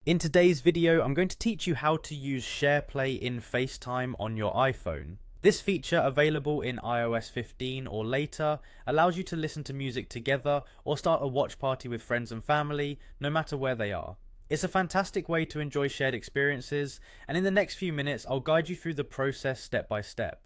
In today's video, I'm going to teach you how to use Shareplay in Facetime on your iPhone. This feature, available in iOS 15 or later, allows you to listen to music together or start a watch party with friends and family, no matter where they are. It's a fantastic way to enjoy shared experiences, and in the next few minutes, I'll guide you through the process step by step.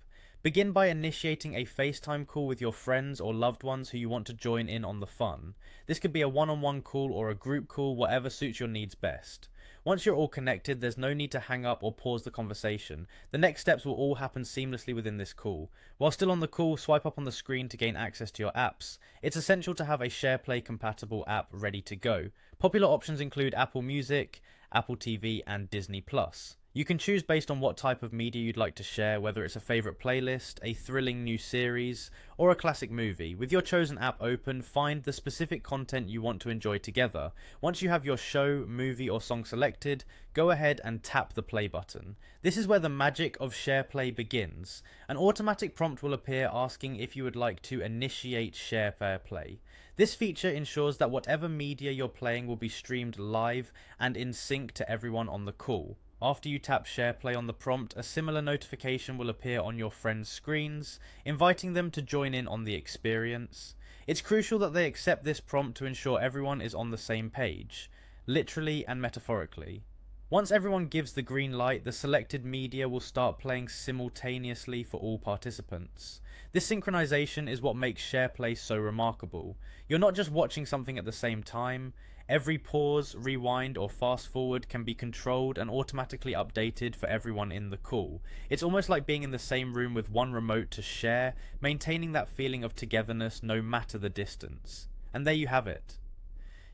Begin by initiating a FaceTime call with your friends or loved ones who you want to join in on the fun. This could be a one-on-one call or a group call, whatever suits your needs best. Once you're all connected, there's no need to hang up or pause the conversation. The next steps will all happen seamlessly within this call. While still on the call, swipe up on the screen to gain access to your apps. It's essential to have a SharePlay compatible app ready to go. Popular options include Apple Music, Apple TV, and Disney Plus. You can choose based on what type of media you'd like to share, whether it's a favourite playlist, a thrilling new series, or a classic movie. With your chosen app open, find the specific content you want to enjoy together. Once you have your show, movie, or song selected, go ahead and tap the play button. This is where the magic of SharePlay begins. An automatic prompt will appear asking if you would like to initiate SharePlay. This feature ensures that whatever media you're playing will be streamed live and in sync to everyone on the call. After you tap SharePlay on the prompt, a similar notification will appear on your friends' screens, inviting them to join in on the experience. It's crucial that they accept this prompt to ensure everyone is on the same page, literally and metaphorically. Once everyone gives the green light, the selected media will start playing simultaneously for all participants. This synchronization is what makes SharePlay so remarkable. You're not just watching something at the same time. Every pause, rewind, or fast forward can be controlled and automatically updated for everyone in the call. It's almost like being in the same room with one remote to share, maintaining that feeling of togetherness no matter the distance. And there you have it.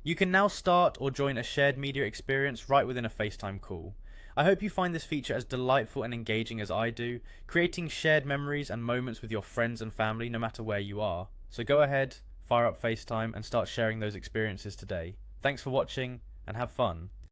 You can now start or join a shared media experience right within a FaceTime call. I hope you find this feature as delightful and engaging as I do, creating shared memories and moments with your friends and family no matter where you are. So go ahead, fire up FaceTime, and start sharing those experiences today. Thanks for watching, and have fun.